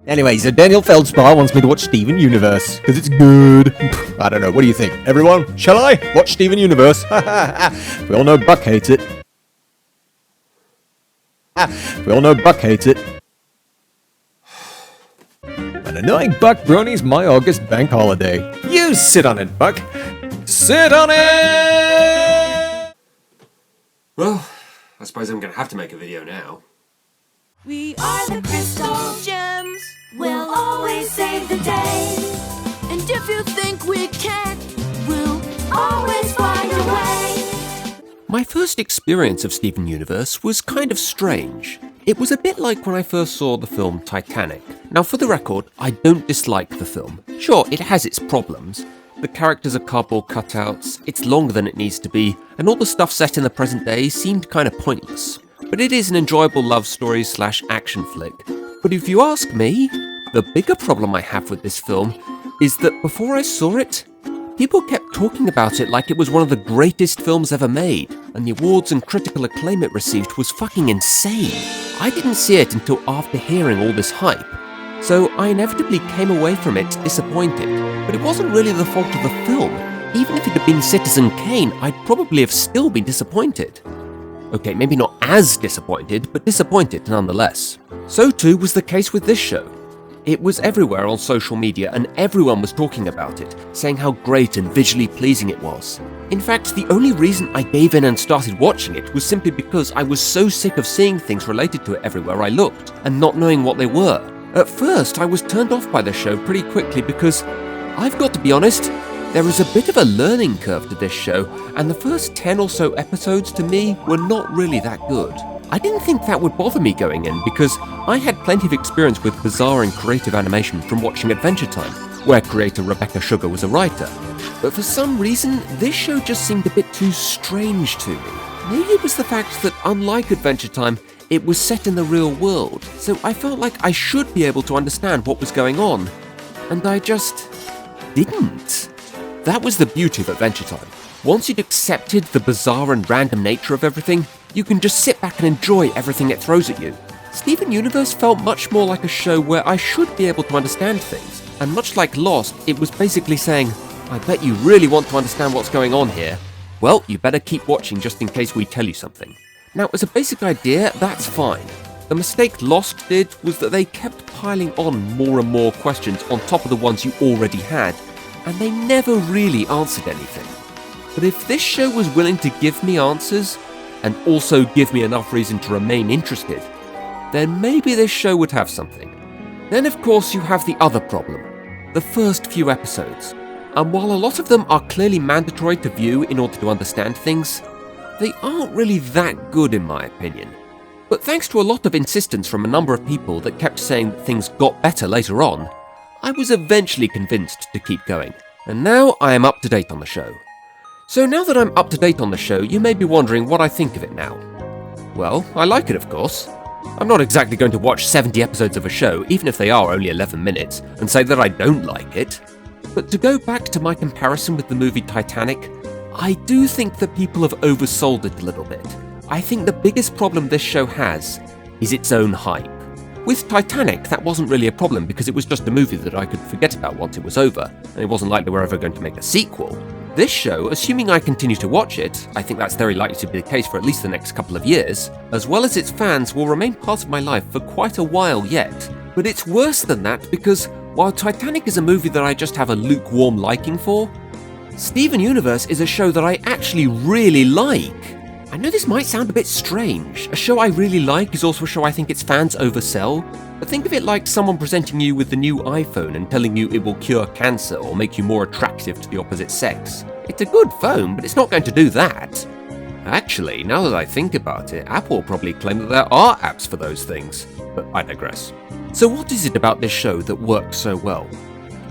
Anyway, so Daniel Feldspar wants me to watch Steven Universe, because it's good. I don't know, what do you think? Everyone, shall I? Watch Steven Universe. We all know Buck hates it. We all know Buck hates it. An annoying Buck bronies my August bank holiday. You sit on it, Buck. Sit on it! Well, I suppose I'm going to have to make a video now. We are the Crystal Gems. We'll always save the day. And if you think we can't, we'll always find a way. My first experience of Steven Universe was kind of strange. It was a bit like when I first saw the film Titanic. Now, for the record, I don't dislike the film. Sure, it has its problems. The characters are cardboard cutouts, it's longer than it needs to be, and all the stuff set in the present day seemed kind of pointless. But it is an enjoyable love story / action flick. But if you ask me, the bigger problem I have with this film is that before I saw it, people kept talking about it like it was one of the greatest films ever made, and the awards and critical acclaim it received was fucking insane. I didn't see it until after hearing all this hype, so I inevitably came away from it disappointed. But it wasn't really the fault of the film. Even if it had been Citizen Kane, I'd probably have still been disappointed. Okay, maybe not as disappointed, but disappointed nonetheless. So too was the case with this show. It was everywhere on social media and everyone was talking about it, saying how great and visually pleasing it was. In fact, the only reason I gave in and started watching it was simply because I was so sick of seeing things related to it everywhere I looked, and not knowing what they were. At first, I was turned off by the show pretty quickly because, I've got to be honest, there is a bit of a learning curve to this show, and the first 10 or so episodes to me were not really that good. I didn't think that would bother me going in because I had plenty of experience with bizarre and creative animation from watching Adventure Time, where creator Rebecca Sugar was a writer. But for some reason, this show just seemed a bit too strange to me. Maybe it was the fact that, unlike Adventure Time, it was set in the real world, so I felt like I should be able to understand what was going on. And I just didn't. That was the beauty of Adventure Time. Once you'd accepted the bizarre and random nature of everything, you can just sit back and enjoy everything it throws at you. Steven Universe felt much more like a show where I should be able to understand things, and much like Lost, it was basically saying, I bet you really want to understand what's going on here. Well, you better keep watching just in case we tell you something. Now, as a basic idea, that's fine. The mistake Lost did was that they kept piling on more and more questions on top of the ones you already had, and they never really answered anything. But if this show was willing to give me answers, and also give me enough reason to remain interested, then maybe this show would have something. Then of course you have the other problem, the first few episodes. And while a lot of them are clearly mandatory to view in order to understand things, they aren't really that good in my opinion. But thanks to a lot of insistence from a number of people that kept saying that things got better later on, I was eventually convinced to keep going. And now I am up to date on the show. So now that I'm up to date on the show, you may be wondering what I think of it now. Well, I like it of course. I'm not exactly going to watch 70 episodes of a show, even if they are only 11 minutes, and say that I don't like it. But to go back to my comparison with the movie Titanic, I do think that people have oversold it a little bit. I think the biggest problem this show has is its own hype. With Titanic, that wasn't really a problem because it was just a movie that I could forget about once it was over, and it wasn't like they were ever going to make a sequel. This show, assuming I continue to watch it, I think that's very likely to be the case for at least the next couple of years, as well as its fans will remain part of my life for quite a while yet. But it's worse than that because while Titanic is a movie that I just have a lukewarm liking for, Steven Universe is a show that I actually really like. I know this might sound a bit strange. A show I really like is also a show I think its fans oversell. But think of it like someone presenting you with the new iPhone and telling you it will cure cancer or make you more attractive to the opposite sex. It's a good phone, but it's not going to do that. Actually, now that I think about it, Apple probably claim that there are apps for those things. But I digress. So what is it about this show that works so well?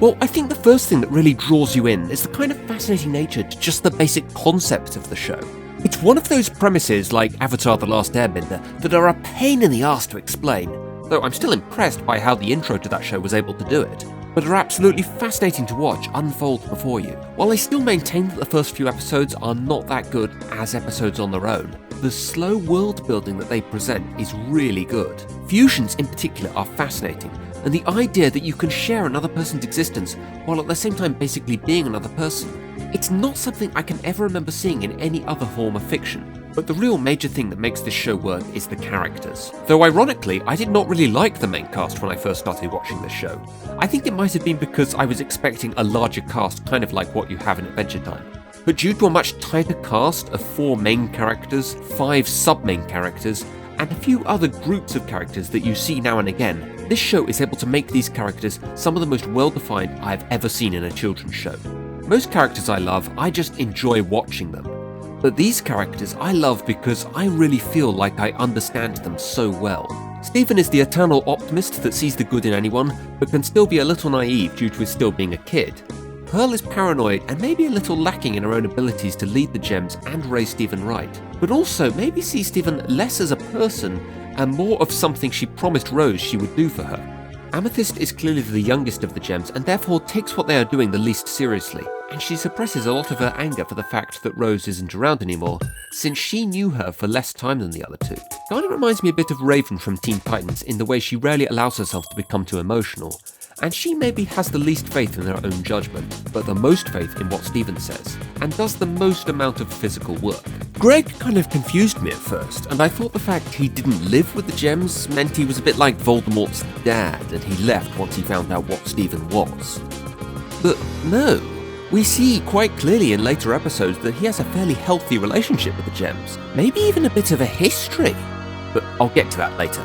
Well, I think the first thing that really draws you in is the kind of fascinating nature to just the basic concept of the show. It's one of those premises like Avatar: The Last Airbender that are a pain in the arse to explain, though I'm still impressed by how the intro to that show was able to do it, but are absolutely fascinating to watch unfold before you. While I still maintain that the first few episodes are not that good as episodes on their own, the slow world building that they present is really good. Fusions in particular are fascinating, and the idea that you can share another person's existence while at the same time basically being another person. It's not something I can ever remember seeing in any other form of fiction. But the real major thing that makes this show work is the characters. Though ironically, I did not really like the main cast when I first started watching this show. I think it might have been because I was expecting a larger cast, kind of like what you have in Adventure Time. But due to a much tighter cast of 4 main characters, 5 sub-main characters, and a few other groups of characters that you see now and again, this show is able to make these characters some of the most well-defined I've ever seen in a children's show. Most characters I love, I just enjoy watching them. But these characters I love because I really feel like I understand them so well. Stephen is the eternal optimist that sees the good in anyone, but can still be a little naive due to his still being a kid. Pearl is paranoid and maybe a little lacking in her own abilities to lead the Gems and raise Stephen right, but also maybe sees Stephen less as a person and more of something she promised Rose she would do for her. Amethyst is clearly the youngest of the Gems and therefore takes what they are doing the least seriously, and she suppresses a lot of her anger for the fact that Rose isn't around anymore, since she knew her for less time than the other two. Kinda reminds me a bit of Raven from Teen Titans in the way she rarely allows herself to become too emotional, and she maybe has the least faith in her own judgment, but the most faith in what Stephen says, and does the most amount of physical work. Greg kind of confused me at first, and I thought the fact he didn't live with the Gems meant he was a bit like Voldemort's dad, and he left once he found out what Stephen was. But no, we see quite clearly in later episodes that he has a fairly healthy relationship with the Gems, maybe even a bit of a history, but I'll get to that later.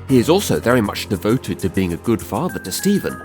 He is also very much devoted to being a good father to Stephen.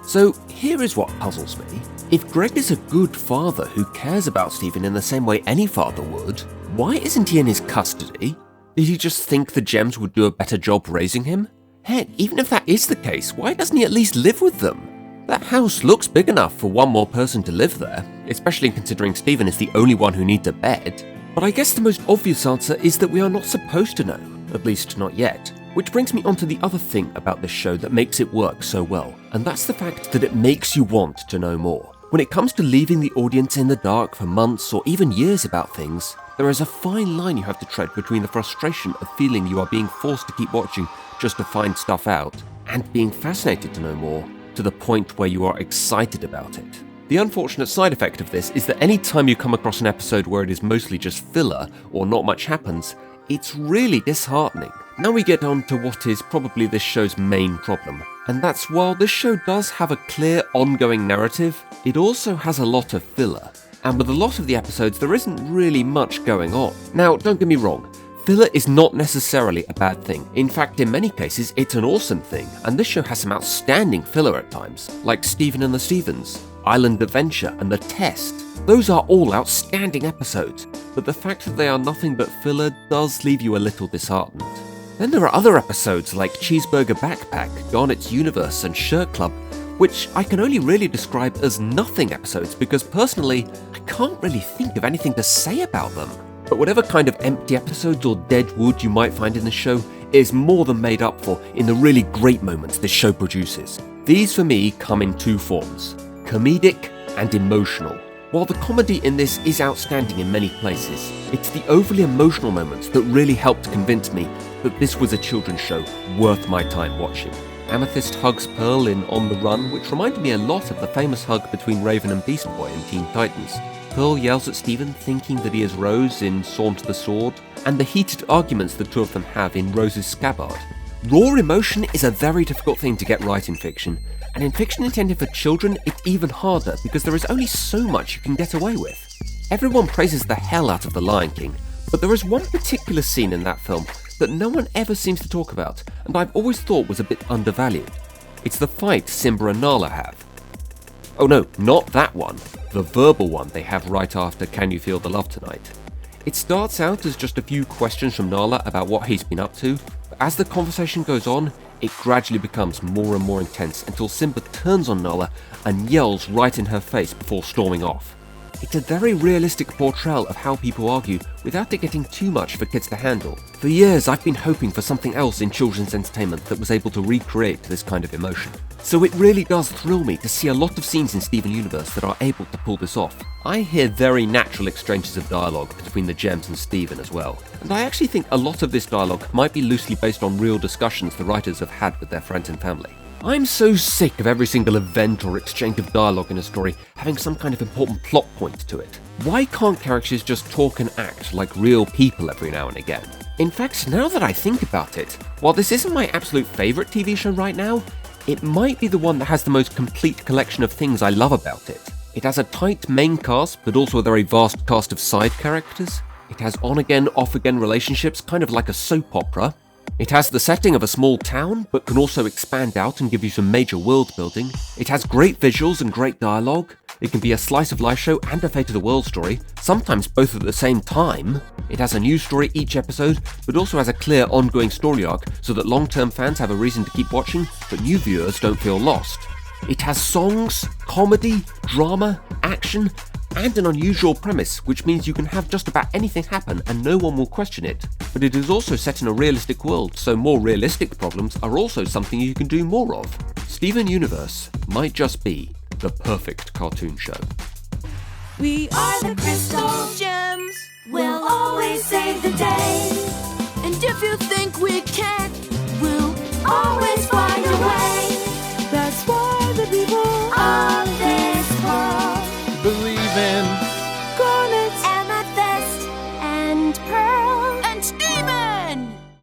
So here is what puzzles me. If Greg is a good father who cares about Stephen in the same way any father would, why isn't he in his custody? Did he just think the Gems would do a better job raising him? Heck, even if that is the case, why doesn't he at least live with them? That house looks big enough for one more person to live there, especially considering Stephen is the only one who needs a bed. But I guess the most obvious answer is that we are not supposed to know, at least not yet. Which brings me on to the other thing about this show that makes it work so well, and that's the fact that it makes you want to know more. When it comes to leaving the audience in the dark for months or even years about things, there is a fine line you have to tread between the frustration of feeling you are being forced to keep watching just to find stuff out, and being fascinated to know more, to the point where you are excited about it. The unfortunate side effect of this is that any time you come across an episode where it is mostly just filler or not much happens, it's really disheartening. Now we get on to what is probably this show's main problem, and that's while this show does have a clear ongoing narrative, it also has a lot of filler, and with a lot of the episodes there isn't really much going on. Now don't get me wrong, filler is not necessarily a bad thing. In fact, in many cases it's an awesome thing, and this show has some outstanding filler at times, like Stephen and the Stevens, Island Adventure and The Test. Those are all outstanding episodes, but the fact that they are nothing but filler does leave you a little disheartened. Then there are other episodes like Cheeseburger Backpack, Garnet's Universe and Shirt Club, which I can only really describe as nothing episodes because personally, I can't really think of anything to say about them. But whatever kind of empty episodes or dead wood you might find in the show is more than made up for in the really great moments this show produces. These for me come in 2 forms, comedic and emotional. While the comedy in this is outstanding in many places, it's the overly emotional moments that really helped convince me that this was a children's show worth my time watching. Amethyst hugs Pearl in On the Run, which reminded me a lot of the famous hug between Raven and Beast Boy in Teen Titans. Pearl yells at Stephen thinking that he is Rose in Sworn to the Sword, and the heated arguments the two of them have in Rose's Scabbard. Raw emotion is a very difficult thing to get right in fiction, and in fiction intended for children it's even harder because there is only so much you can get away with. Everyone praises the hell out of The Lion King, but there is one particular scene in that film that no one ever seems to talk about, and I've always thought was a bit undervalued. It's the fight Simba and Nala have. Oh no, not that one, the verbal one they have right after Can You Feel the Love Tonight. It starts out as just a few questions from Nala about what he's been up to, but as the conversation goes on, it gradually becomes more and more intense until Simba turns on Nala and yells right in her face before storming off. It's a very realistic portrayal of how people argue without it getting too much for kids to handle. For years I've been hoping for something else in children's entertainment that was able to recreate this kind of emotion. So it really does thrill me to see a lot of scenes in Steven Universe that are able to pull this off. I hear very natural exchanges of dialogue between the Gems and Steven as well, and I actually think a lot of this dialogue might be loosely based on real discussions the writers have had with their friends and family. I'm so sick of every single event or exchange of dialogue in a story having some kind of important plot point to it. Why can't characters just talk and act like real people every now and again? In fact, now that I think about it, while this isn't my absolute favourite TV show right now, it might be the one that has the most complete collection of things I love about it. It has a tight main cast, but also a very vast cast of side characters. It has on-again, off-again relationships, kind of like a soap opera. It has the setting of a small town, but can also expand out and give you some major world building. It has great visuals and great dialogue. It can be a slice of life show and a fate of the world story, sometimes both at the same time. It has a new story each episode, but also has a clear ongoing story arc so that long-term fans have a reason to keep watching, but new viewers don't feel lost. It has songs, comedy, drama, action, and an unusual premise, which means you can have just about anything happen and no one will question it. But it is also set in a realistic world, so more realistic problems are also something you can do more of. Steven Universe might just be the perfect cartoon show. We are the Crystal Gems. We'll always save the day. And if you think